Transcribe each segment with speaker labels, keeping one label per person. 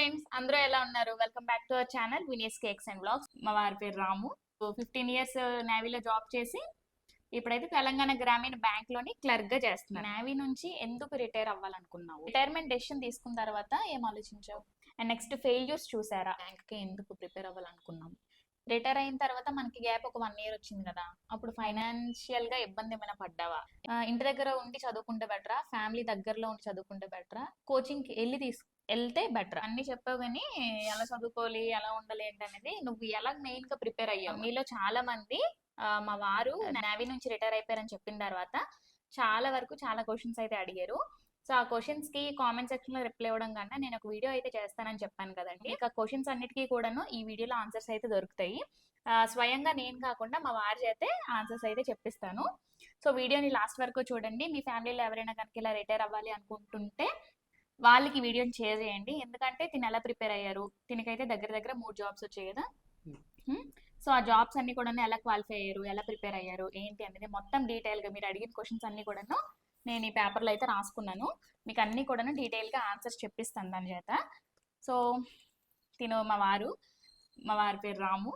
Speaker 1: Friends, అందరూ ఎలా ఉన్నారు? Welcome back to our channel Vinius cakes and blogs. మా వారి పేరు రాము. 15 ఇయర్స్ నేవీలో జాబ్ చేసి ఇప్పుడైతే తెలంగాణ గ్రామీణ బ్యాంక్ లోని క్లర్క్ గా చేస్తున్నాను. నేవీ నుంచి ఎందుకు రిటైర్ అవ్వాలనుకున్నావు? రిటైర్మెంట్ డెసిషన్ తీసుకున్న తర్వాత ఏం ఆలోచించావు? అండ్ నెక్స్ట్ ఫెయిల్యూర్స్ చూసారా? బ్యాంక్ కి ఎందుకు ప్రిపేర్ అవ్వాలనుకున్నాం? రిటైర్ అయిన తర్వాత మనకి గ్యాప్ ఒక 1 ఇయర్ వచ్చింది కదా, అప్పుడు ఫైనాన్షియల్ గా ఇబ్బంది ఏమైనా పడ్డావా? ఇంటి దగ్గర ఉండి చదువుకుంటే బెటరా, ఫ్యామిలీ దగ్గరలో ఉండి చదువుకుంటే బెటరా, కోచింగ్ కి వెళ్తే బెటర్? అన్ని చెప్పావు కానీ ఎలా చదువుకోవాలి, ఎలా ఉండాలి ఏంటనేది నువ్వు ఎలా మెయిన్ గా ప్రిపేర్ అయ్యావు? మీలో చాలా మంది మా వారు నేవీ నుంచి రిటైర్ అయిపోయారని చెప్పిన తర్వాత చాలా వరకు చాలా క్వశ్చన్స్ అయితే అడిగారు. సో ఆ క్వశ్చన్స్ కి కామెంట్ సెక్షన్ లో రిప్లై ఇవ్వడం కన్నా నేను ఒక వీడియో అయితే చేస్తానని చెప్పాను కదండి. ఇక క్వశ్చన్స్ అన్నిటికీ కూడాను ఈ వీడియోలో ఆన్సర్స్ అయితే దొరుకుతాయి. స్వయంగా నేను కాకుండా మా వారి చేతే ఆన్సర్స్ అయితే చెప్పిస్తాను. సో వీడియోని లాస్ట్ వరకు చూడండి. మీ ఫ్యామిలీలో ఎవరైనా కనుక ఇలా రిటైర్ అవ్వాలి అనుకుంటుంటే వాళ్ళకి వీడియోని షేర్ చేయండి. ఎందుకంటే తిని ఎలా ప్రిపేర్ అయ్యారు, తినకైతే దగ్గర దగ్గర 3 జాబ్స్ వచ్చాయి కదా. సో ఆ జాబ్స్ అన్ని కూడా ఎలా క్వాలిఫై అయ్యారు, ఎలా ప్రిపేర్ అయ్యారు ఏంటి అనేది మొత్తం డీటెయిల్ గా మీరు అడిగిన క్వశ్చన్స్ అన్ని కూడాను నేను ఈ పేపర్లో అయితే రాసుకున్నాను. మీకు అన్ని కూడాను డీటెయిల్ గా ఆన్సర్స్ చెప్పిస్తాను దాని చేత. సో తిను మా వారి పేరు రాము.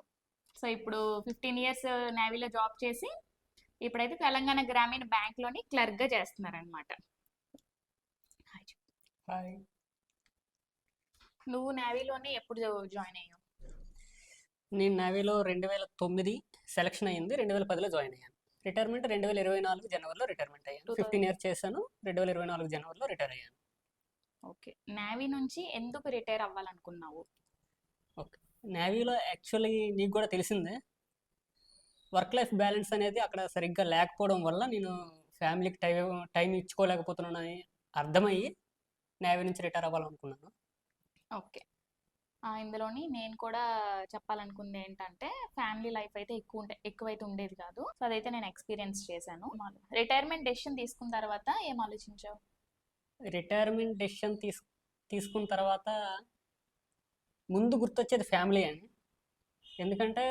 Speaker 1: సో ఇప్పుడు 15 ఇయర్స్ నేవీలో జాబ్ చేసి ఇప్పుడైతే తెలంగాణ గ్రామీణ బ్యాంక్ లోని క్లర్క్ గా చేస్తున్నారనమాట.
Speaker 2: హాయ్.
Speaker 1: నువ్వు నేవీలోని ఎప్పుడు జాయిన్ అయ్యావు?
Speaker 2: నేను నేవీలో 2009 సెలక్షన్ అయ్యింది, 2010లో జాయిన్ అయ్యాను. రిటైర్మెంట్ 2024 జనవరిలో రిటైర్మెంట్ అయ్యాను. 15 ఇయర్స్ చేశాను, 2024 జనవరిలో రిటైర్ అయ్యాను.
Speaker 1: ఓకే, నేవీ నుంచి ఎందుకు రిటైర్ అవ్వాలనుకున్నావు?
Speaker 2: ఓకే, నేవీలో యాక్చువల్లీ నీకు కూడా తెలిసిందే, వర్క్ లైఫ్ బ్యాలెన్స్ అనేది అక్కడ సరిగ్గా లేకపోవడం వల్ల నేను ఫ్యామిలీకి టైం ఇచ్చుకోలేకపోతున్నానని అర్థమయ్యి నేవీ నుంచి రిటైర్ అవ్వాలనుకున్నాను.
Speaker 1: ఓకే, ఇందులోని నేను కూడా చెప్పాలనుకుంది ఏంటంటే ఫ్యామిలీ లైఫ్ అయితే ఎక్కువైతే ఉండేది కాదు. సో అదైతే నేను ఎక్స్పీరియన్స్ చేశాను. రిటైర్మెంట్ డెసిషన్ తీసుకున్న తర్వాత ఏం ఆలోచించావు?
Speaker 2: రిటైర్మెంట్ డెసిషన్ తీసుకున్న తర్వాత ముందు గుర్తొచ్చేది ఫ్యామిలీ అని. ఎందుకంటే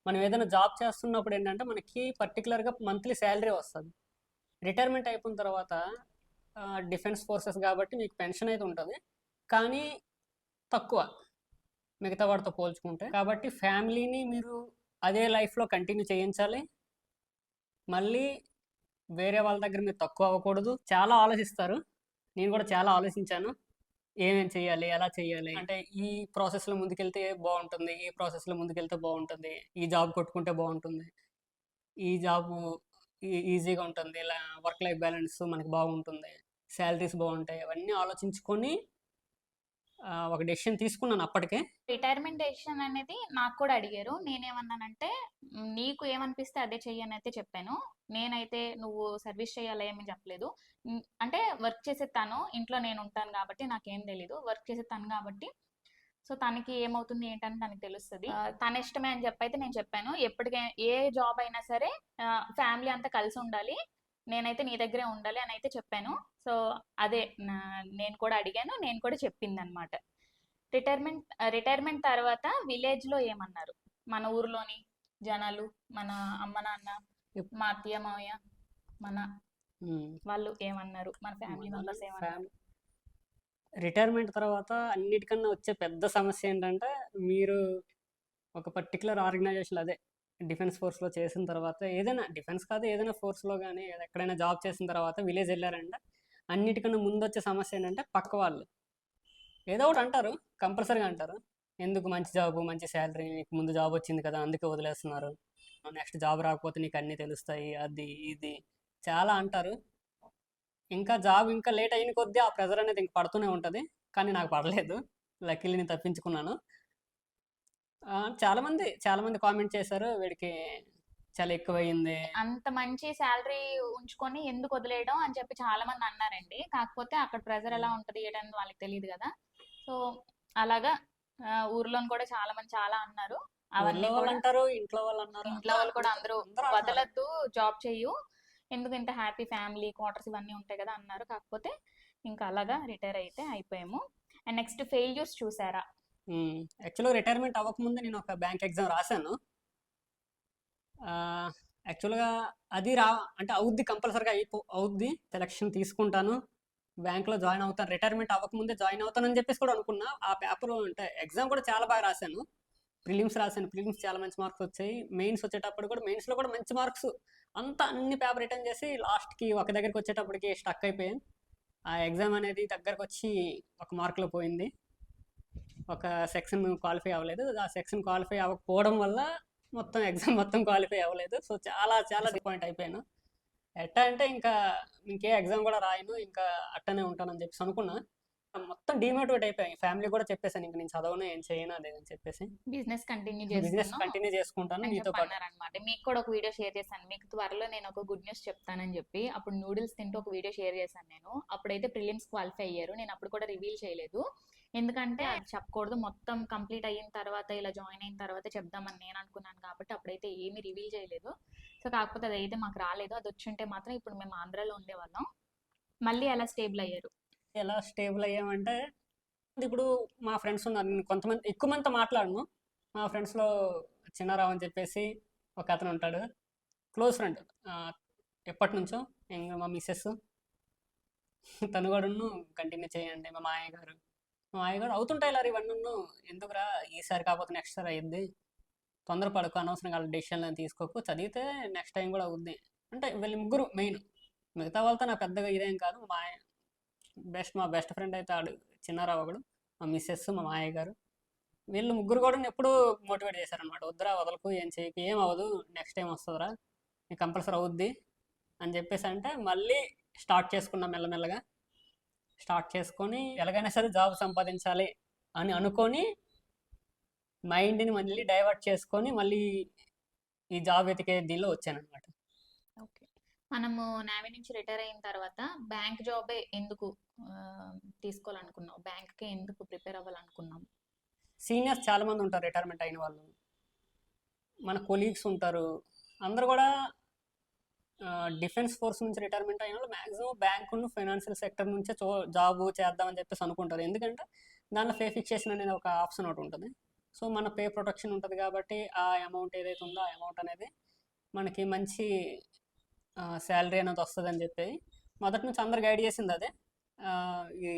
Speaker 2: మనం ఏదైనా జాబ్ చేస్తున్నప్పుడు ఏంటంటే మనకి పర్టికులర్గా మంత్లీ శాలరీ వస్తుంది. రిటైర్మెంట్ అయిపోయిన తర్వాత డిఫెన్స్ ఫోర్సెస్ కాబట్టి మీకు పెన్షన్ అయితే ఉంటుంది, కానీ తక్కువ మిగతా వాటితో పోల్చుకుంటే. కాబట్టి ఫ్యామిలీని మీరు అదే లైఫ్లో కంటిన్యూ చేయించాలి, మళ్ళీ వేరే వాళ్ళ దగ్గర మీరు తక్కువ అవ్వకూడదు. చాలా ఆలోచిస్తారు, నేను కూడా చాలా ఆలోచించాను ఏమేమి చేయాలి, ఎలా చేయాలి, అంటే ఈ ప్రాసెస్లో ముందుకెళ్తే బాగుంటుంది, ఈ ప్రాసెస్లో ముందుకెళ్తే బాగుంటుంది, ఈ జాబ్ కొట్టుకుంటే బాగుంటుంది, ఈ జాబ్ ఈజీగా ఉంటుంది, ఇలా వర్క్ లైఫ్ బ్యాలెన్స్ మనకి బాగుంటుంది, శాలరీస్ బాగుంటాయి, అవన్నీ ఆలోచించుకొని ఒక డెసిషన్ తీసుకున్నాను అప్పటికే.
Speaker 1: రిటైర్మెంట్ డెసిషన్ అనేది నాకు కూడా అడిగారు. నేనేమన్నానంటే నీకు ఏమనిపిస్తే అదే చెయ్యని అయితే చెప్పాను. నేనైతే నువ్వు సర్వీస్ చేయాలి ఏమని చెప్పలేదు. అంటే వర్క్ చేసే తను, ఇంట్లో నేను ఉంటాను కాబట్టి నాకేం తెలీదు, వర్క్ చేసే తను కాబట్టి సో తనకి ఏమవుతుంది ఏంటని తనకి తెలుస్తుంది. తన ఇష్టమే అని చెప్పైతే నేను చెప్పాను. ఎప్పటికైనా ఏ జాబ్ అయినా సరే ఫ్యామిలీ అంతా కలిసి ఉండాలి, నేనైతే నీ దగ్గరే ఉండాలి అని అయితే చెప్పాను. సో అదే నేను కూడా అడిగాను, నేను కూడా చెప్పింది అనమాట. రిటైర్మెంట్ తర్వాత విలేజ్ లో ఏమన్నారు మన ఊర్లోని జనాలు, మన అమ్మ నాన్న, మా అత్తయ్య మావయ్య, మన వాళ్ళు ఏమన్నారు, మన ఫ్యామిలీ మెంబర్స్ ఏమన్నారు?
Speaker 2: రిటైర్మెంట్ తర్వాత అన్నిటికన్నా వచ్చే పెద్ద సమస్య ఏంటంటే మీరు ఒక పర్టికులర్ ఆర్గనైజేషన్, అదే డిఫెన్స్ ఫోర్స్లో చేసిన తర్వాత, ఏదైనా డిఫెన్స్ కాదు ఏదైనా ఫోర్స్లో కానీ ఎక్కడైనా జాబ్ చేసిన తర్వాత విలేజ్ వెళ్ళారంటే అన్నిటికన్నా ముందు వచ్చే సమస్య ఏంటంటే పక్క వాళ్ళు ఏదో ఒకటి అంటారు, కంపల్సరీగా అంటారు. ఎందుకు మంచి జాబ్ మంచి శాలరీ, నీకు ముందు జాబ్ వచ్చింది కదా అందుకే వదిలేస్తున్నారు, నెక్స్ట్ జాబ్ రాకపోతే నీకు అన్నీ తెలుస్తాయి, అది ఇది చాలా అంటారు. ఇంకా జాబ్ ఇంకా లేట్ అయిన కొద్దీ ఆ ప్రెజర్ అనేది ఇంక పడుతూనే ఉంటుంది, కానీ నాకు పడలేదు, లక్కీలీ నేను తప్పించుకున్నాను. చాలామంది కామెంట్ చేశారు, వీడికి చాలా ఎక్కువైంది,
Speaker 1: అంత మంచి శాలరీ ఉంచుకొని ఎందుకు వదిలేయడం అని చెప్పి చాలా మంది అన్నారండి. కాకపోతే అక్కడ ప్రెజర్ ఎలా ఉంటది ఏంటని వాళ్ళకి తెలియదు కదా. సో అలాగా ఊర్లో కూడా చాలా మంది చాలా అన్నారు. అవన్నీ
Speaker 2: వాళ్ళు అంటారు, ఇంట్లో వాళ్ళు అన్నారు,
Speaker 1: ఇంట్లో వాళ్ళు కూడా అందరూ వదలద్దు, జాబ్ చెయ్యు, ఎందుకు ఇంత హ్యాపీ ఫ్యామిలీ క్వార్టర్స్ ఇవన్నీ ఉంటాయి కదా అన్నారు. కాకపోతే ఇంకా అలాగా రిటైర్ అయితే అయిపోయాము. అండ్ నెక్స్ట్ ఫెయిల్యూర్స్ చూసారా?
Speaker 2: యాక్చువల్గా రిటైర్మెంట్ అవ్వకముందు నేను ఒక బ్యాంక్ ఎగ్జామ్ రాశాను. యాక్చువల్గా అది అంటే అవుద్ది, కంపల్సరీగా అవుద్ది, సెలక్షన్ తీసుకుంటాను, బ్యాంక్లో జాయిన్ అవుతాను, రిటైర్మెంట్ అవ్వకముందే జాయిన్ అవుతానని చెప్పేసి కూడా అనుకున్నా. ఆ పేపర్ అంటే ఎగ్జామ్ కూడా చాలా బాగా రాశాను. ప్రిలిమ్స్ రాశాను, ప్రిలిమ్స్ చాలా మంచి మార్క్స్ వచ్చాయి. మెయిన్స్ వచ్చేటప్పుడు కూడా మెయిన్స్లో కూడా మంచి మార్క్స్. అంతా అన్ని పేపర్ రిటర్న్ చేసి లాస్ట్కి ఒక దగ్గరికి వచ్చేటప్పటికి స్టక్ అయిపోయాను. ఆ ఎగ్జామ్ అనేది దగ్గరకు వచ్చి ఒక మార్కులో పోయింది. ఒక సెక్షన్ క్వాలిఫై అవ్వలేదు. ఆ సెక్షన్ క్వాలిఫై అవ్వకపోవడం వల్ల మొత్తం ఎగ్జామ్ మొత్తం క్వాలిఫై అవ్వలేదు. సో చాలా చాలా డిసప్పాయింట్ అయిపోయాను. ఎట్టా అంటే ఇంకా ఇంకే ఎగ్జామ్ కూడా రాయను, ఇంకా అట్టనే ఉంటానని చెప్పేసి అనుకున్నా. మొత్తం డిమోటివేట్ అయిపోయాయి. ఫ్యామిలీ కూడా చెప్పేసాను, ఇంక నేను చదవను, ఏం చేయను అదేదని చెప్పేసి.
Speaker 1: బిజినెస్ కంటిన్యూ
Speaker 2: బిజినెస్
Speaker 1: చేస్తున్నాం
Speaker 2: కంటిన్యూ చేసుకుంటాను
Speaker 1: అని
Speaker 2: నీతో
Speaker 1: చెప్పి
Speaker 2: పాటు.
Speaker 1: అన్నారనమాట. మీకు కూడా ఒక వీడియో షేర్ చేశాను, మీకు త్వరలో నేను ఒక గుడ్ న్యూస్ చెప్తానని చెప్పి. అప్పుడు నూడిల్స్ తింటూ ఒక వీడియో షేర్ చేశాను నేను. అప్పుడైతే ప్రిలిమ్స్ క్వాలిఫై అయ్యారు. నేను అప్పుడు కూడా రివీల్ చేయలేదు, ఎందుకంటే అది చెప్పకూడదు, మొత్తం కంప్లీట్ అయిన తర్వాత ఇలా జాయిన్ అయిన తర్వాత చెప్దామని నేను అనుకున్నాను కాబట్టి అప్పుడైతే ఏమీ రివీల్ చేయలేదు. సో కాకపోతే అదైతే మాకు రాలేదు. అది వచ్చుంటే మాత్రం ఇప్పుడు మేము ఆంధ్రాలో ఉండేవాళ్ళం. మళ్ళీ ఎలా స్టేబుల్ అయ్యారు?
Speaker 2: ఎలా స్టేబుల్ అయ్యామంటే, ఇప్పుడు మా ఫ్రెండ్స్ ఉన్నారు, నేను కొంతమంది ఎక్కువ మందితో మాట్లాడను. మా ఫ్రెండ్స్లో చిన్నారావు అని చెప్పేసి ఒక అతను ఉంటాడు, క్లోజ్ ఫ్రెండ్ ఎప్పటి నుంచో. ఇంకా మా మిస్సెస్ తను కూడా కంటిన్యూ చేయండి. మా మామయ్య గారు, మా మామయ్య గారు అవుతుంటాయి ఇలా ఇవన్నీ, ఎందుకురా ఈసారి కాకపోతే నెక్స్ట్ సారి అయ్యింది, తొందరపడకు, అనవసరంగా వాళ్ళ డెసిషన్లను తీసుకోకు, చదివితే నెక్స్ట్ టైం కూడా అవుద్ది అంటే. వీళ్ళు ముగ్గురు మెయిన్, మిగతా వాళ్ళతో నా పెద్దగా ఇదేం కాదు. మా బెస్ట్ ఫ్రెండ్ అయితే ఆడు చిన్నారావు ఒకడు, మా మిస్సెస్, మా మామయ్య గారు, వీళ్ళు ముగ్గురు కూడా ఎప్పుడు మోటివేట్ చేశారనమాట. వద్దురా, వదలకు, ఏం చేయకు, ఏం అవ్వదు, నెక్స్ట్ టైం వస్తుందిరా, నీకు కంపల్సరీ అవుద్ది అని చెప్పేసి అంటే మళ్ళీ స్టార్ట్ చేసుకున్నాం. మెల్లమెల్లగా స్టార్ట్ చేసుకొని ఎలాగైనా సరే జాబ్ సంపాదించాలి అని అనుకొని మైండ్ని మళ్ళీ డైవర్ట్ చేసుకొని మళ్ళీ ఈ జాబ్ వెతికే దీనిలో వచ్చానమాట.
Speaker 1: ఓకే. మనము నేవీ నుంచి రిటైర్ అయిన తర్వాత బ్యాంక్ జాబే ఎందుకు తీసుకోవాలనుకున్నావు? బ్యాంక్కి ఎందుకు ప్రిపేర్ అవ్వాలనుకున్నాం?
Speaker 2: సీనియర్స్ చాలామంది ఉంటారు రిటైర్మెంట్ అయిన వాళ్ళు, మన కొలీగ్స్ ఉంటారు, అందరు కూడా డిఫెన్స్ ఫోర్స్ నుంచి రిటైర్మెంట్ అయిన వాళ్ళు మ్యాక్సిమం బ్యాంకును, ఫైనాన్షియల్ సెక్టర్ నుంచే జాబ్ చేద్దామని చెప్పేసి అనుకుంటారు. ఎందుకంటే దానిలో పే ఫిక్సేషన్ అనేది ఒక ఆప్షన్ ఒకటి ఉంటుంది. సో మన పే ప్రొటెక్షన్ ఉంటుంది కాబట్టి ఆ అమౌంట్ ఏదైతే ఉందో ఆ అమౌంట్ అనేది మనకి మంచి శాలరీ అనేది వస్తుంది అని చెప్పి మొదటి నుంచి అందరు గైడ్ చేసింది అదే. ఈ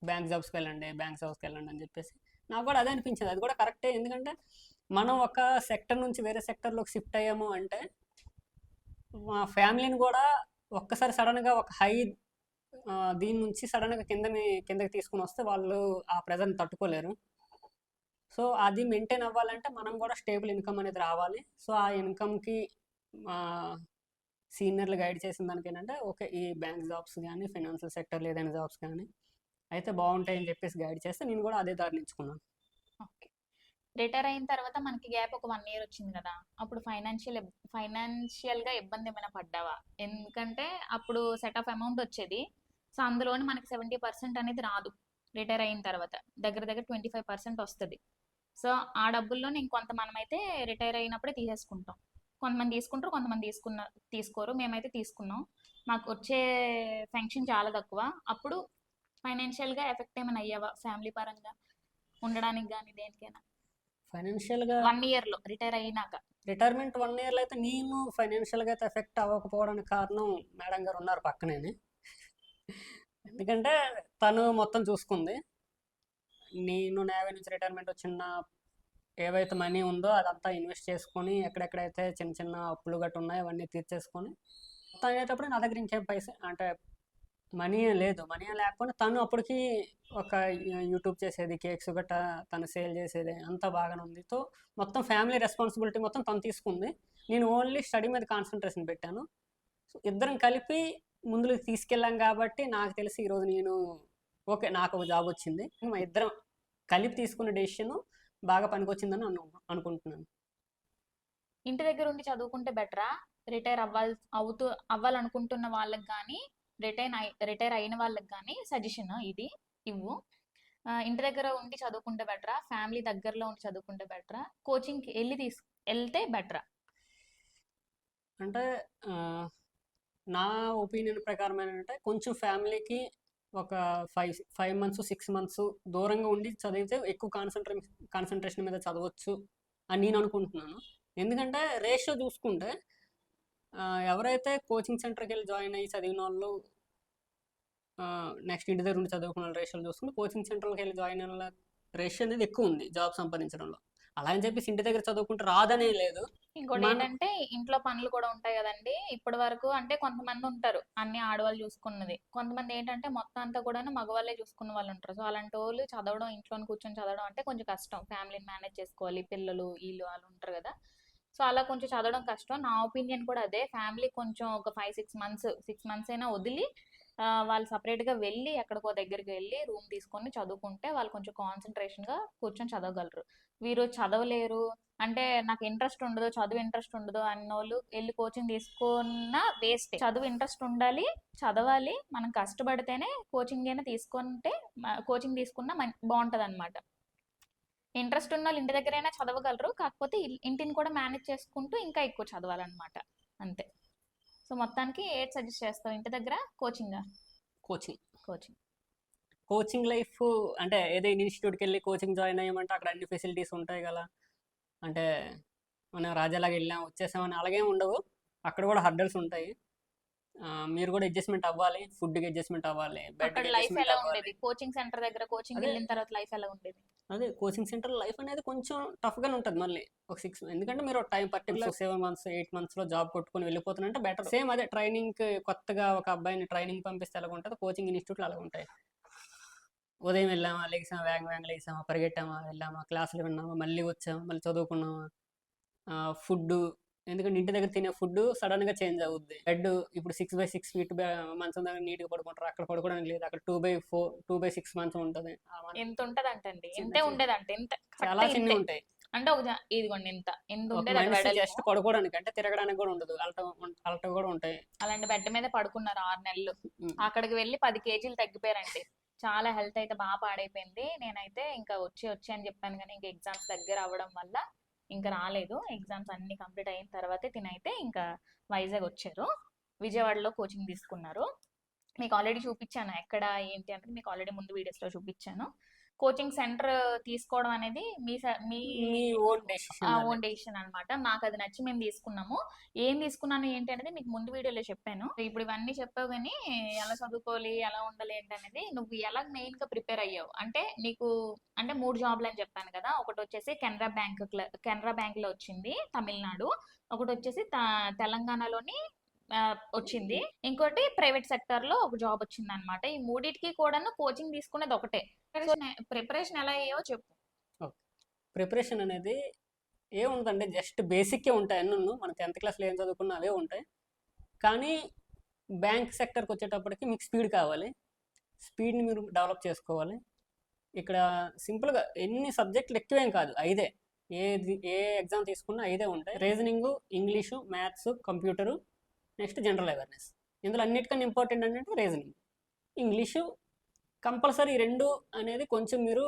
Speaker 2: బ్యాంక్ జాబ్స్కి వెళ్ళండి, బ్యాంక్ జాబ్స్కి వెళ్ళండి అని చెప్పేసి. నాకు కూడా అదే అనిపించింది, అది కూడా కరెక్టే. ఎందుకంటే మనం ఒక సెక్టర్ నుంచి వేరే సెక్టర్లోకి షిఫ్ట్ అయ్యాము అంటే మా ఫ్యామిలీని కూడా ఒక్కసారి సడన్గా ఒక హై దీని నుంచి సడన్గా కిందకి తీసుకుని వస్తే వాళ్ళు ఆ ప్రెజర్ని తట్టుకోలేరు. సో అది మెయింటైన్ అవ్వాలంటే మనం కూడా స్టేబుల్ ఇన్కమ్ అనేది రావాలి. సో ఆ ఇన్కమ్కి సీనియర్లు గైడ్ చేసిన దానికి ఏంటంటే ఓకే, ఈ బ్యాంక్ జాబ్స్ కానీ ఫైనాన్షియల్ సెక్టర్లో ఏదైనా జాబ్స్ కానీ అయితే బాగుంటాయని చెప్పేసి గైడ్ చేస్తే నేను కూడా అదే దారి ఎంచుకున్నాను.
Speaker 1: ఓకే. రిటైర్ అయిన తర్వాత మనకి గ్యాప్ ఒక 1 year వచ్చింది కదా, అప్పుడు ఫైనాన్షియల్గా ఇబ్బంది ఏమైనా పడ్డావా? ఎందుకంటే అప్పుడు సెట్ ఆఫ్ అమౌంట్ వచ్చేది. సో అందులోని మనకి 70% అనేది రాదు. రిటైర్ అయిన తర్వాత దగ్గర దగ్గర 25% వస్తుంది. సో ఆ డబ్బుల్లోనే ఇంకొంత మనమైతే రిటైర్ అయినప్పుడే తీసేసుకుంటాం. కొంతమంది తీసుకుంటారు, కొంతమంది తీసుకోరు. మేమైతే తీసుకున్నాం. మాకు వచ్చే ఫంక్షన్ చాలా తక్కువ. అప్పుడు ఫైనాన్షియల్గా ఎఫెక్ట్ ఏమైనా అయ్యావా ఫ్యామిలీ పరంగా ఉండడానికి కానీ దేనికైనా?
Speaker 2: ఫైనాన్షియల్గా
Speaker 1: 1 yearలో రిటైర్ అయినాక.
Speaker 2: రిటైర్మెంట్ 1 yearలో అయితే నేను ఫైనాన్షియల్గా అయితే ఎఫెక్ట్ అవ్వకపోవడానికి కారణం మేడం గారు ఉన్నారు పక్కనే. ఎందుకంటే తను మొత్తం చూసుకుంది. నేను నేవీ నుంచి రిటైర్మెంట్ వచ్చిన ఏవైతే మనీ ఉందో అదంతా ఇన్వెస్ట్ చేసుకొని ఎక్కడెక్కడైతే చిన్న చిన్న అప్పులు గట్టు ఉన్నాయో అవన్నీ తీర్చేసుకొని మొత్తం అయ్యేటప్పుడు నా దగ్గర ఇంకేం పైసా అంటే మనీ లేదు. మనీ లేకపోతే తను అప్పటికి ఒక యూట్యూబ్ చేసేది, కేక్స్ గట్ట తను సేల్ చేసేది, అంతా బాగానే ఉంది. సో మొత్తం ఫ్యామిలీ రెస్పాన్సిబిలిటీ మొత్తం తను తీసుకుంది. నేను ఓన్లీ స్టడీ మీద కాన్సన్ట్రేషన్ పెట్టాను. సో ఇద్దరం కలిపి ముందుకు తీసుకెళ్ళాం కాబట్టి నాకు తెలిసి ఈరోజు నేను ఓకే, నాకు ఒక జాబ్ వచ్చింది. మా ఇద్దరం కలిపి తీసుకున్న డెసిషన్ బాగా పనికొచ్చిందని అనుకుంటున్నాను.
Speaker 1: ఇంటి దగ్గర ఉండి చదువుకుంటే బెటరా? రిటైర్ అవ్వాలనుకుంటున్న వాళ్ళకి కానీ రిటైర్ అయిన వాళ్ళకి కానీ సజెషన్ ఇది ఇవ్వు. ఇంటి దగ్గర ఉండి చదువుకుంటే బెటరా, ఫ్యామిలీ దగ్గరలో ఉండి చదువుకుంటే బెటరా, కోచింగ్కి వెళ్తే బెటరా?
Speaker 2: అంటే నా ఒపీనియన్ ప్రకారం ఏంటంటే కొంచెం ఫ్యామిలీకి ఒక 5 months 6 months దూరంగా ఉండి చదివితే ఎక్కువ కాన్సన్ట్రేషన్ మీద చదవచ్చు అని నేను అనుకుంటున్నాను. ఎందుకంటే రేషియో చూసుకుంటే ఎవరైతే కోచింగ్ సెంటర్కి వెళ్ళి జాయిన్ అయ్యి చదివిన వాళ్ళు నెక్స్ట్ ఇంటి దగ్గర ఉండి చదువుకున్న రేషియోలు చూసుకుంటే కోచింగ్ సెంటర్కి వెళ్ళి జాయిన్ అయిన రేషియో అనేది ఎక్కువ ఉంది జాబ్ సంపాదించడంలో. అలా అని చెప్పేసి ఇంటి దగ్గర చదువుకుంటే రాదనే లేదు.
Speaker 1: ఇంకోటి
Speaker 2: మన
Speaker 1: ఏంటంటే ఇంట్లో పనులు కూడా ఉంటాయి కదండి. ఇప్పటి వరకు అంటే కొంతమంది ఉంటారు అన్ని ఆడవాళ్ళు చూసుకున్నది, కొంతమంది ఏంటంటే మొత్తం అంతా కూడా మగవాళ్ళే చూసుకున్న వాళ్ళు ఉంటారు. సో అలాంటి వాళ్ళు చదవడం, ఇంట్లోనే కూర్చొని చదవడం అంటే కొంచెం కష్టం. ఫ్యామిలీని మేనేజ్ చేసుకోవాలి, పిల్లలు వీళ్ళు వాళ్ళు ఉంటారు కదా. సో అలా కొంచెం చదవడం కష్టం. నా ఒపీనియన్ కూడా అదే. ఫ్యామిలీ కొంచెం ఒక 5-6 మంత్స్ అయినా వదిలి వాళ్ళు సపరేట్గా వెళ్ళి ఎక్కడికో దగ్గరికి వెళ్ళి రూమ్ తీసుకొని చదువుకుంటే వాళ్ళు కొంచెం కాన్సన్ట్రేషన్గా కూర్చొని చదవగలరు. వీరు చదవలేరు అంటే నాకు ఇంట్రెస్ట్ ఉండదు, చదువు ఇంట్రెస్ట్ ఉండదు అన్నోళ్ళు వెళ్ళి కోచింగ్ తీసుకున్న వేస్ట్. చదువు ఇంట్రెస్ట్ ఉండాలి, చదవాలి. మనం కష్టపడితేనే కోచింగ్ అయినా తీసుకుంటే కోచింగ్ తీసుకున్నా బాగుంటది అనమాట. ఇంట్రెస్ట్ ఉన్న వాళ్ళు ఇంటి దగ్గరైనా చదవగలరు, కాకపోతే ఇంటిని కూడా మేనేజ్ చేసుకుంటూ ఇంకా ఎక్కువ చదవాలన్నమాట, అంతే. సో మొత్తానికి ఏది సజెస్ట్ చేస్తావు, ఇంటి దగ్గర కోచింగా?
Speaker 2: Coaching
Speaker 1: coaching.
Speaker 2: కోచింగ్ లైఫ్ అంటే ఏదైనా ఇన్స్టిట్యూట్కి వెళ్ళి కోచింగ్ జాయిన్ అయ్యామంటే అక్కడ అన్ని ఫెసిలిటీస్ ఉంటాయి కదా. అంటే మనం రాజాలాగా వెళ్ళాం వచ్చేసామని అలాగేం ఉండవు. అక్కడ కూడా హర్డల్స్ ఉంటాయి. మీరు కూడా అడ్జస్ట్మెంట్ అవ్వాలి, ఫుడ్కి అడ్జస్ట్మెంట్ అవ్వాలి,
Speaker 1: అక్కడ
Speaker 2: బెడ్కి
Speaker 1: లైఫ్
Speaker 2: అడ్జస్ట్మెంట్
Speaker 1: ఎలా
Speaker 2: అవ్వాలి.
Speaker 1: ఉండేది? కోచింగ్ సెంటర్ దగ్గర కోచింగ్
Speaker 2: అదే
Speaker 1: వెళ్ళిన తర్వాత లైఫ్ ఎలా ఉండేది?
Speaker 2: అదే కోచింగ్ సెంటర్ లైఫ్ అనేది కొంచెం టఫ్గానే ఉంటుంది మళ్ళీ ఒక 6, ఎందుకంటే మీరు టైం పర్టికులర్ 7 months 8 monthsలో జాబ్ కొట్టుకొని వెళ్ళిపోతున్నంటే బెటర్. సేమ్ అదే ట్రైనింగ్కి కొత్తగా ఒక అబ్బాయిని ట్రైనింగ్ పంపిస్తే ఎలా ఉంటుంది, కోచింగ్ ఇన్స్టిట్యూట్లు అలా ఉంటాయి. ఉదయం వెళ్ళామా, లేచామా, వేగంగా లేచామా, పరిగెట్టామా, వెళ్ళామా, క్లాసులు విన్నామా, మళ్ళీ వచ్చామా, మళ్ళీ చదువుకున్నామా. ఫుడ్, ఎందుకంటే ఇంటి దగ్గర తినే ఫుడ్ సడన్గా చేంజ్ అవుద్ది. బెడ్ ఇప్పుడు 6x6 ఫీట్ మంచం దగ్గర నీట్గా పడుకుంటారు, అక్కడ పడుకోవడానికి లేదు. అక్కడ 2x4 2x6 మంచం ఉంటుంది.
Speaker 1: ఎంత ఉంటదంటండి?
Speaker 2: చిన్న
Speaker 1: ఇంతే
Speaker 2: చిన్న
Speaker 1: ఉండేదంటే ఇంత
Speaker 2: చాలా
Speaker 1: కరెక్ట్
Speaker 2: చిన్నవి
Speaker 1: ఇంతే.
Speaker 2: ఉంటాయి.
Speaker 1: అంటే ఒక ఇదిగోండి ఎంత
Speaker 2: ఒక
Speaker 1: ఉండేది అది
Speaker 2: మనిషి
Speaker 1: వెడల్పు.
Speaker 2: జస్ట్ పడుకోవడానికి అంటే తిరగడానికి కూడా ఉండదు, అలట కూడా ఉంటాయి.
Speaker 1: అలాంటి బెడ్ మీద పడుకున్నారు 6 నెలలు.
Speaker 2: ఉమ్.
Speaker 1: అక్కడికి వెళ్ళి 10 కేజీలు తగ్గిపోయారండి. చాలా హెల్త్ అయితే బాగా పాడైపోయింది. నేనైతే ఇంకా వచ్చి అని చెప్పాను, కానీ ఇంకా ఎగ్జామ్స్ దగ్గర అవ్వడం వల్ల ఇంకా రాలేదు. ఎగ్జామ్స్ అన్ని కంప్లీట్ అయిన తర్వాతే తినైతే ఇంకా వైజాగ్ వచ్చారు. విజయవాడలో కోచింగ్ తీసుకున్నారు. మీకు ఆల్రెడీ చూపించాను ఎక్కడ ఏంటి అంటే, మీకు ఆల్రెడీ ముందు వీడియోస్లో చూపించాను. కోచింగ్ సెంటర్ తీసుకోవడం అనేది మీ
Speaker 2: మీ ఓన్ డెసిషన్ అది.
Speaker 1: ఓన్ డెసిషన్ అనమాట. మాకు అది నచ్చి మేము తీసుకున్నాము. ఏం తీసుకున్నాను ఏంటి అనేది మీకు ముందు వీడియోలో చెప్పాను. ఇప్పుడు ఇవన్నీ చెప్పావు, కానీ ఎలా చదువుకోవాలి, ఎలా ఉండాలి ఏంటి అనేది నువ్వు ఎలా మెయిన్ గా ప్రిపేర్ అయ్యావు అంటే, నీకు అంటే 3 జాబ్లు అని చెప్పాను కదా. ఒకటి వచ్చేసి కెనరా బ్యాంక్ లో వచ్చింది తమిళనాడు, ఒకటి వచ్చేసి తెలంగాణలోని వచ్చింది, ఇంకోటి ప్రైవేట్ సెక్టర్ లో ఒక జాబ్ వచ్చింది అనమాట. ఈ మూడింటికి కూడా కోచింగ్ తీసుకునేది ఒకటే. ప్రిపరేషన్ ఎలా అయ్యావో చెప్పు.
Speaker 2: ప్రిపరేషన్ అనేది ఏముంటుందంటే జస్ట్ బేసిక్కే ఉంటాయి అన్నీ. మన 10th క్లాస్లో ఏం చదువుకున్నా అవే ఉంటాయి. కానీ బ్యాంక్ సెక్టర్కి వచ్చేటప్పటికి మీకు స్పీడ్ కావాలి, స్పీడ్ని మీరు డెవలప్ చేసుకోవాలి. ఇక్కడ సింపుల్గా ఎన్ని సబ్జెక్టులు ఎక్కువేం కాదు, 5. ఏ ఎగ్జామ్ తీసుకున్నా 5 ఉంటాయి. Reasoning, English, maths, computer, next general awareness. ఇందులో అన్నిటికన్నా ఇంపార్టెంట్ ఏంటంటే రీజనింగ్, ఇంగ్లీషు కంపల్సరీ. 2 అనేది కొంచెం మీరు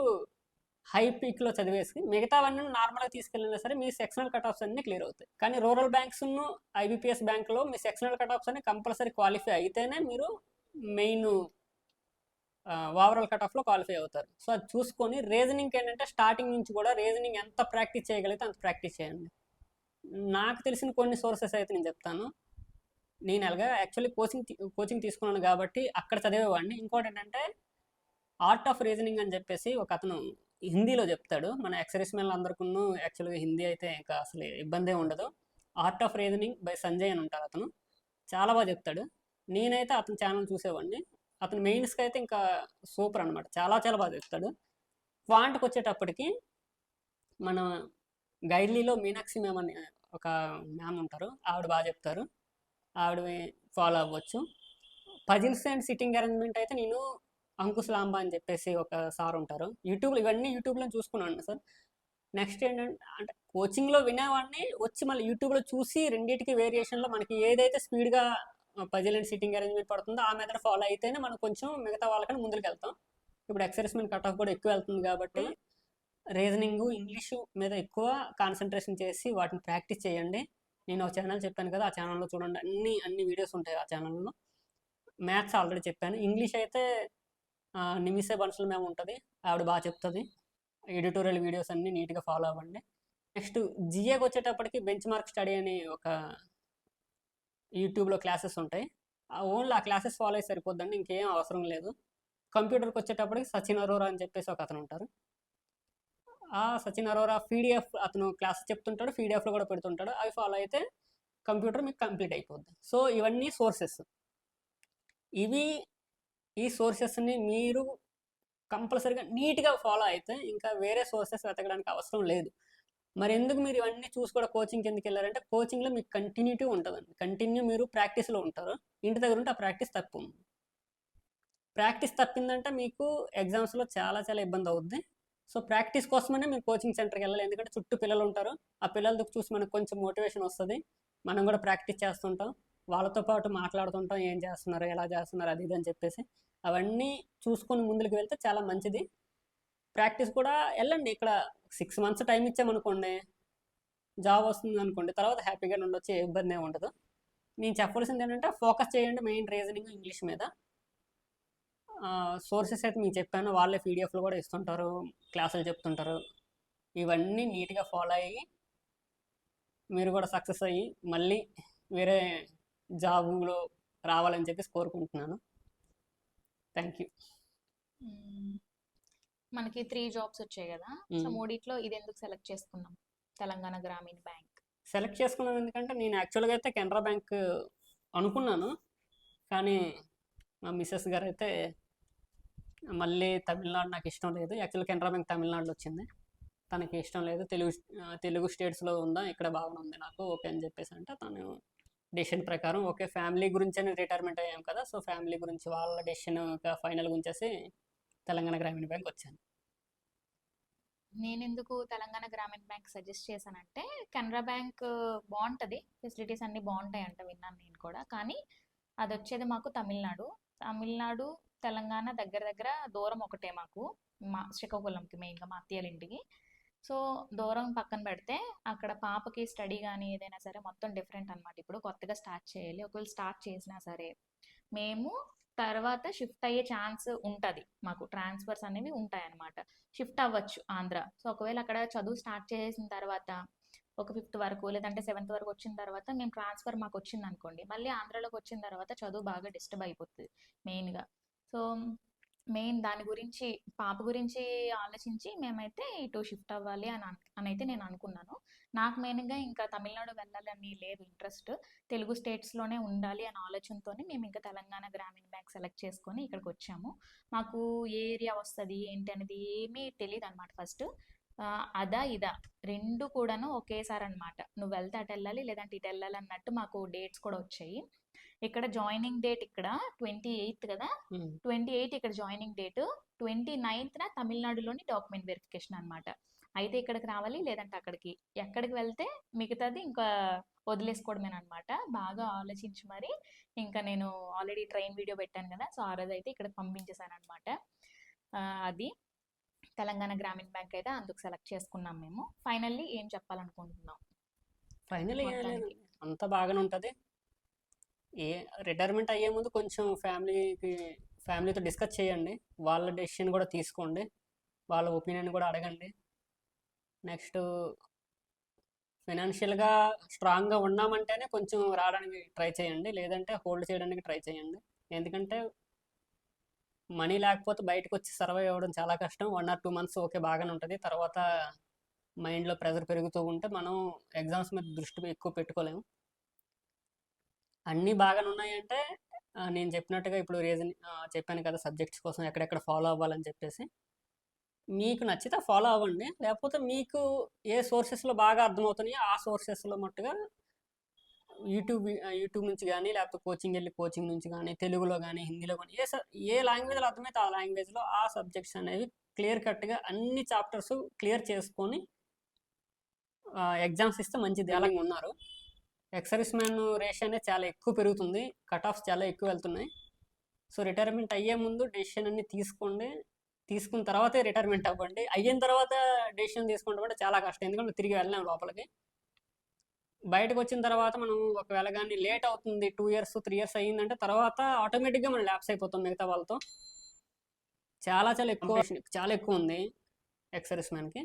Speaker 2: హై పీక్లో చదివేసి మిగతావన్నీ నార్మల్గా తీసుకెళ్ళినా సరే మీ సెక్షనల్ కట్ ఆఫ్స్ అన్నీ క్లియర్ అవుతాయి. కానీ రూరల్ బ్యాంక్స్ను IBPS బ్యాంక్లో మీ సెక్షనల్ కట్ ఆఫ్స్ అన్ని కంపల్సరీ క్వాలిఫై అయితేనే మీరు మెయిన్ ఓవరాల్ కట్ ఆఫ్లో క్వాలిఫై అవుతారు. సో అది చూసుకొని రీజనింగ్కి ఏంటంటే స్టార్టింగ్ నుంచి కూడా రీజనింగ్ ఎంత ప్రాక్టీస్ చేయగలిగితే అంత ప్రాక్టీస్ చేయండి. నాకు తెలిసిన కొన్ని సోర్సెస్ అయితే నేను చెప్తాను. నేను అలాగా యాక్చువల్లీ కోచింగ్ తీసుకున్నాను కాబట్టి అక్కడ చదివేవాడిని. ఇంకోటి ఏంటంటే ఆర్ట్ ఆఫ్ రీజనింగ్ అని చెప్పేసి ఒక అతను హిందీలో చెప్తాడు. మన ఎక్సర్విస్మెన్ అందరికీ యాక్చువల్గా హిందీ అయితే ఇంకా అసలు ఇబ్బందే ఉండదు. Art of reasoning by Sanjay అని ఉంటారు, అతను చాలా బాగా చెప్తాడు. నేనైతే అతని ఛానల్ చూసేవాడిని. అతను మెయిన్స్కి అయితే ఇంకా సూపర్ అనమాట, చాలా చాలా బాగా చెప్తాడు. క్వాంట్కి వచ్చేటప్పటికి మన గైడ్లీలో మీనాక్షి మ్యామ్ అని ఒక మ్యామ్ ఉంటారు, ఆవిడ బాగా చెప్తారు, ఆవిడ ఫాలో అవ్వచ్చు. పజిల్స్ అండ్ సిట్టింగ్ అరేంజ్మెంట్ అయితే నేను అంకుశ్ లాంబా అని చెప్పేసి ఒక సార్ ఉంటారు, ఇవన్నీ యూట్యూబ్లో చూసుకున్నాను సార్. నెక్స్ట్ ఏంటంటే అంటే కోచింగ్లో వినేవాడిని, వచ్చి మళ్ళీ యూట్యూబ్లో చూసి రెండింటికి వేరియేషన్లో మనకి ఏదైతే స్పీడ్గా పజిల్ అండ్ సిట్టింగ్ అరేంజ్మెంట్ పడుతుందో ఆ మెథడ్ ఫాలో అయితేనే మనం కొంచెం మిగతా వాళ్ళకన్నా ముందుకు వెళ్తాం. ఇప్పుడు ఎక్సర్విస్మెన్ కట్ ఆఫ్ కూడా ఎక్కువ వెళ్తుంది కాబట్టి రీజనింగ్, ఇంగ్లీషు మీద ఎక్కువ కాన్సన్ట్రేషన్ చేసి వాటిని ప్రాక్టీస్ చేయండి. నేను ఒక ఛానల్ చెప్పాను కదా, ఆ ఛానల్లో చూడండి, అన్ని వీడియోస్ ఉంటాయి ఆ ఛానల్లో. మ్యాథ్స్ ఆల్రెడీ చెప్పాను. ఇంగ్లీష్ అయితే నిమిషే బన్సులు మేము ఉంటుంది, ఆవిడ బాగా చెప్తుంది. ఎడిటోరియల్ వీడియోస్ అన్నీ నీట్గా ఫాలో అవ్వండి. నెక్స్ట్ జిఏకి వచ్చేటప్పటికి బెంచ్ మార్క్ స్టడీ అని ఒక యూట్యూబ్లో క్లాసెస్ ఉంటాయి, ఓన్లీ ఆ క్లాసెస్ ఫాలో అయితే సరిపోద్దండి, ఇంకేం అవసరం లేదు. కంప్యూటర్కి వచ్చేటప్పటికి సచిన్ అరోరా అని చెప్పేసి ఒక అతను ఉంటారు. ఆ సచిన్ అరోరా పీడిఎఫ్ అతను క్లాస్ చెప్తుంటాడు, పీడిఎఫ్లో కూడా పెడుతుంటాడు. అవి ఫాలో అయితే కంప్యూటర్ మీకు కంప్లీట్ అయిపోద్ది. సో ఇవన్నీ సోర్సెస్. ఇవి ఈ సోర్సెస్ని మీరు కంపల్సరీగా నీట్గా ఫాలో అయితే ఇంకా వేరే సోర్సెస్ వెతకడానికి అవసరం లేదు. మరి ఎందుకు మీరు ఇవన్నీ చూసి కూడా కోచింగ్కి ఎందుకు వెళ్ళారంటే, కోచింగ్లో మీకు కంటిన్యూటీ ఉంటుందండి. కంటిన్యూ మీరు ప్రాక్టీస్లో ఉంటారు. ఇంటి దగ్గర ఉంటే ఆ ప్రాక్టీస్ తప్పు. ప్రాక్టీస్ తప్పిందంటే మీకు ఎగ్జామ్స్లో చాలా చాలా ఇబ్బంది అవుద్ది. సో ప్రాక్టీస్ కోసమనే మీరు కోచింగ్ సెంటర్కి వెళ్ళాలి. ఎందుకంటే చుట్టూ పిల్లలు ఉంటారు. ఆ పిల్లలతో చూసి మనకు కొంచెం మోటివేషన్ వస్తుంది. మనం కూడా ప్రాక్టీస్ చేస్తుంటాం. వాళ్ళతో పాటు మాట్లాడుతుంటాం, ఏం చేస్తున్నారు, ఎలా చేస్తున్నారు, అది ఇది అని చెప్పేసి. అవన్నీ చూసుకొని ముందుకు వెళ్తే చాలా మంచిది. ప్రాక్టీస్ కూడా వెళ్ళండి. ఇక్కడ 6 months టైం ఇచ్చామనుకోండి, జాబ్ వస్తుంది అనుకోండి, తర్వాత హ్యాపీగా ఉండొచ్చు, ఏ ఇబ్బంది ఏమి ఉండదు. నేను చెప్పాల్సింది ఏంటంటే ఫోకస్ చేయండి మెయిన్ రీజనింగ్ ఇంగ్లీష్ మీద. సోర్సెస్ అయితే మీకు చెప్పాను, వాళ్ళే పీడిఎఫ్లు కూడా ఇస్తుంటారు, క్లాసులు చెప్తుంటారు. ఇవన్నీ నీట్గా ఫాలో అయ్యి మీరు కూడా సక్సెస్ అయ్యి మళ్ళీ వేరే జాబులో రావాలని చెప్పేసి కోరుకుంటున్నాను. Thank you.
Speaker 1: మనకి 3 జాబ్స్ వచ్చాయి కదా, సో మూడిట్లో ఇది ఎందుకు సెలెక్ట్ చేసుకున్నాం? తెలంగాణ గ్రామీణ బ్యాంక్
Speaker 2: సెలెక్ట్ చేసుకున్నాను ఎందుకంటే నేను యాక్చువల్గా అయితే కెనరా బ్యాంక్ అనుకున్నాను. కానీ మా మిస్సెస్ గారు అయితే మళ్ళీ తమిళనాడు నాకు ఇష్టం లేదు. యాక్చువల్గా కెనరా బ్యాంక్ తమిళనాడులో వచ్చింది, తనకి ఇష్టం లేదు, తెలుగు స్టేట్స్లో ఉందా, ఇక్కడ బాగుంది నాకు, ఓకే అని చెప్పేసి అంటే తను డెసిషన్ ప్రకారం ఓకే ఫ్యామిలీ గురించి అని రిటైర్మెంట్ అయ్యాం కదా, సో ఫ్యామిలీ గురించి వాళ్ళ డెసిషన్ ఫైనల్ గురించేసి తెలంగాణ గ్రామీణ బ్యాంక్ వచ్చాను.
Speaker 1: నేను ఎందుకు తెలంగాణ గ్రామీణ బ్యాంక్ సజెస్ట్ చేశానంటే, కెనరా బ్యాంక్ బాగుంటుంది, ఫెసిలిటీస్ అన్నీ బాగుంటాయి అంట విన్నాను నేను కూడా. కానీ అది వచ్చేది మాకు తమిళనాడు తెలంగాణ దగ్గర దగ్గర దూరం ఒకటే మాకు, మా శ్రీకాకుళంకి మెయిన్గా మా అత్తయ్యల ఇంటికి. సో దూరం పక్కన పెడితే అక్కడ పాపకి స్టడీ కానీ ఏదైనా సరే మొత్తం డిఫరెంట్ అనమాట. ఇప్పుడు కొత్తగా స్టార్ట్ చేయాలి, ఒకవేళ స్టార్ట్ చేసినా సరే మేము తర్వాత షిఫ్ట్ అయ్యే ఛాన్స్ ఉంటుంది, మాకు ట్రాన్స్ఫర్స్ అనేవి ఉంటాయి అనమాట, షిఫ్ట్ అవ్వచ్చు ఆంధ్ర. సో ఒకవేళ అక్కడ చదువు స్టార్ట్ చేసిన తర్వాత ఒక 5th వరకు లేదంటే 7th వరకు వచ్చిన తర్వాత మేము ట్రాన్స్ఫర్ మాకు వచ్చింది అనుకోండి, మళ్ళీ ఆంధ్రలోకి వచ్చిన తర్వాత చదువు బాగా డిస్టర్బ్ అయిపోతుంది మెయిన్గా. సో మెయిన్ దాని గురించి, పాప గురించి ఆలోచించి మేమైతే ఇటు షిఫ్ట్ అవ్వాలి అని అయితే నేను అనుకున్నాను. నాకు మెయిన్గా ఇంకా తమిళనాడు వెళ్ళాలని లేదు ఇంట్రెస్ట్, తెలుగు స్టేట్స్లోనే ఉండాలి అనే ఆలోచనతోనే మేము ఇంకా తెలంగాణ గ్రామీణ బ్యాంక్ సెలెక్ట్ చేసుకొని ఇక్కడికి వచ్చాము. మాకు ఏ ఏరియా వస్తుంది ఏంటి అనేది ఏమీ తెలియదు అనమాట ఫస్ట్. అదా ఇదా రెండు కూడాను ఒకేసారి అనమాట, నువ్వు వెళ్తే అటు వెళ్ళాలి లేదంటే ఇటు వెళ్ళాలి అన్నట్టు మాకు డేట్స్ కూడా వచ్చాయి. ఇక్కడ జాయినింగ్ డేట్ ఇక్కడ 28th కదా, 28 ఇక్కడ జాయినింగ్ డేట్, 29th తమిళనాడులోని డాక్యుమెంట్ వెరిఫికేషన్ అనమాట. అయితే ఇక్కడికి రావాలి లేదంటే అక్కడికి, ఎక్కడికి వెళ్తే మిగతాది ఇంకా వదిలేసుకోవడమేనమాట. బాగా ఆలోచించి మరి ఇంకా నేను ఆల్రెడీ ట్రైన్ వీడియో పెట్టాను కదా, సో ఆ రోజు అయితే ఇక్కడికి పంపించేశాను అనమాట. అది తెలంగాణ గ్రామీణ బ్యాంక్ అయితే అందుకు సెలెక్ట్ చేసుకున్నాం మేము. ఫైనల్లీ ఏం చెప్పాలనుకుంటున్నాం?
Speaker 2: ఫైనల్ అంతా బాగానే ఉంటుంది. రిటైర్మెంట్ అయ్యే ముందు కొంచెం ఫ్యామిలీతో డిస్కస్ చేయండి, వాళ్ళ డెసిషన్ కూడా తీసుకోండి, వాళ్ళ ఒపీనియన్ కూడా అడగండి. నెక్స్ట్ ఫైనాన్షియల్గా స్ట్రాంగ్గా ఉన్నామంటేనే కొంచెం రావడానికి ట్రై చేయండి, లేదంటే హోల్డ్ చేయడానికి ట్రై చేయండి. ఎందుకంటే మనీ లేకపోతే బయటకు వచ్చి సర్వైవ్ అవ్వడం చాలా కష్టం. 1 or 2 months ఓకే బాగానే ఉంటుంది, తర్వాత మైండ్లో ప్రెజర్ పెరుగుతూ ఉంటే మనం ఎగ్జామ్స్ మీద దృష్టి ఎక్కువ పెట్టుకోలేము. అన్నీ బాగానే ఉన్నాయంటే నేను చెప్పినట్టుగా ఇప్పుడు చెప్పాను కదా సబ్జెక్ట్స్ కోసం ఎక్కడెక్కడ ఫాలో అవ్వాలని చెప్పేసి, మీకు నచ్చితే ఫాలో అవ్వండి. లేకపోతే మీకు ఏ సోర్సెస్లో బాగా అర్థమవుతున్నాయో ఆ సోర్సెస్లో మట్టుగా యూట్యూబ్ నుంచి కానీ లేకపోతే కోచింగ్ నుంచి కానీ, తెలుగులో కానీ హిందీలో కానీ ఏ లాంగ్వేజ్లో అర్థమైతే ఆ లాంగ్వేజ్లో ఆ సబ్జెక్ట్స్ అనేవి క్లియర్ కట్గా అన్ని చాప్టర్స్ క్లియర్ చేసుకొని ఎగ్జామ్స్ ఇస్తే మంచిది. అలాగే ఉన్నారు, ఎక్స్ మ్యాన్ రేషియో అనేది చాలా ఎక్కువ పెరుగుతుంది, కట్ ఆఫ్స్ చాలా ఎక్కువ వెళ్తున్నాయి. సో రిటైర్మెంట్ అయ్యే ముందు డెసిషన్ అన్ని తీసుకోండి, తీసుకున్న తర్వాతే రిటైర్మెంట్ అవ్వండి. అయిన తర్వాత డెసిషన్ తీసుకుంటే కూడా చాలా కష్టం, ఎందుకంటే తిరిగి వెళ్ళలేం లోపలికి. బయటకు వచ్చిన తర్వాత మనం ఒకవేళ కానీ లేట్ అవుతుంది 2 years 3 years అయ్యిందంటే తర్వాత ఆటోమేటిక్గా మనం ల్యాప్స్ అయిపోతాం మిగతా వాళ్ళతో. చాలా ఎక్కువ ఉంది ఎక్స్ మ్యాన్కి.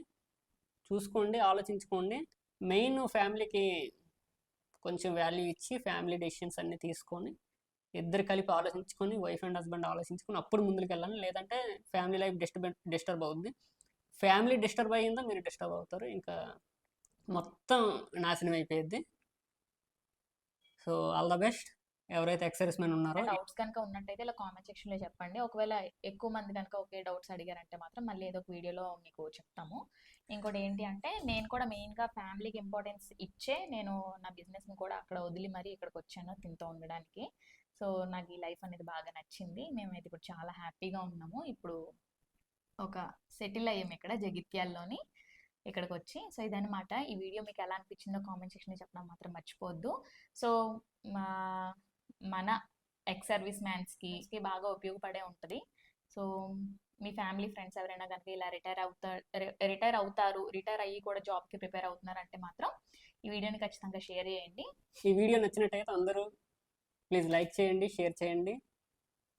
Speaker 2: చూసుకోండి, ఆలోచించుకోండి. మెయిన్ ఫ్యామిలీకి కొంచెం వాల్యూ ఇచ్చి ఫ్యామిలీ డెసిషన్స్ అన్నీ తీసుకొని ఇద్దరు కలిపి ఆలోచించుకొని, వైఫ్ అండ్ హస్బెండ్ ఆలోచించుకొని అప్పుడు ముందుకు వెళ్ళాలి. లేదంటే ఫ్యామిలీ లైఫ్ డిస్టర్బ్ అవుద్ది. ఫ్యామిలీ డిస్టర్బ్ అయ్యిందా మీరు డిస్టర్బ్ అవుతారు. ఇంకా మొత్తం నాశనం అయిపోయిద్ది. సో ఆల్ ద బెస్ట్ ఎవరైతే ఎక్సర్విస్ మెన్ ఉన్నారో.
Speaker 1: డౌట్స్ కనుక ఉన్నట్టయితే ఇలా కామెంట్ సెక్షన్లో చెప్పండి. ఒకవేళ ఎక్కువ మంది కనుక ఒకే డౌట్స్ అడిగారంటే మాత్రం మళ్ళీ ఏదో ఒక వీడియోలో మీకు చెప్తాము. ఇంకోటి ఏంటి అంటే నేను కూడా మెయిన్గా ఫ్యామిలీకి ఇంపార్టెన్స్ ఇచ్చే నేను నా బిజినెస్ని కూడా అక్కడ వదిలి మరీ ఇక్కడికి వచ్చాను తింటూ ఉండడానికి. సో నాకు ఈ లైఫ్ అనేది బాగా నచ్చింది. మేమైతే ఇప్పుడు చాలా హ్యాపీగా ఉన్నాము. ఇప్పుడు ఒక సెటిల్ అయ్యాము ఇక్కడ జగిత్యాల్లోని ఇక్కడికి వచ్చి. సో ఇదనమాట. ఈ వీడియో మీకు ఎలా అనిపించిందో కామెంట్ సెక్షన్లో చెప్పడం మాత్రం మర్చిపోవద్దు. సో మన ఎక్స్ సర్వీస్ మ్యాన్స్కి బాగా ఉపయోగపడే ఉంటుంది. సో మీ ఫ్యామిలీ ఫ్రెండ్స్ ఎవరైనా కనుక ఇలా రిటైర్ అయ్యి కూడా జాబ్కి ప్రిపేర్ అవుతున్నారంటే మాత్రం ఈ వీడియోని ఖచ్చితంగా షేర్ చేయండి.
Speaker 2: ఈ వీడియో నచ్చినట్టయితే అందరూ ప్లీజ్ లైక్ చేయండి, షేర్ చేయండి,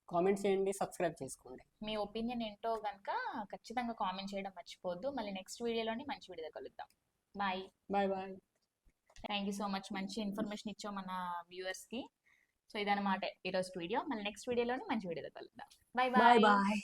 Speaker 2: కామెంట్ చేయండి, సబ్స్క్రైబ్ చేసుకోండి.
Speaker 1: మీ ఒపీనియన్ ఏంటో కనుక ఖచ్చితంగా కామెంట్ చేయడం మర్చిపోవద్దు. మళ్ళీ నెక్స్ట్ వీడియోలోని మంచి వీడియో కలుద్దాం. Bye.
Speaker 2: Bye bye.
Speaker 1: Thank you so much. మంచి ఇన్ఫర్మేషన్ ఇచ్చాం మన వ్యూవర్స్కి. సో ఇదన్నమాట ఈరోజు వీడియో. మళ్ళీ నెక్స్ట్ వీడియోలోని మంచి వీడియోతో కలుద్దాం. Bye
Speaker 2: bye
Speaker 1: bye.
Speaker 2: బాయ్.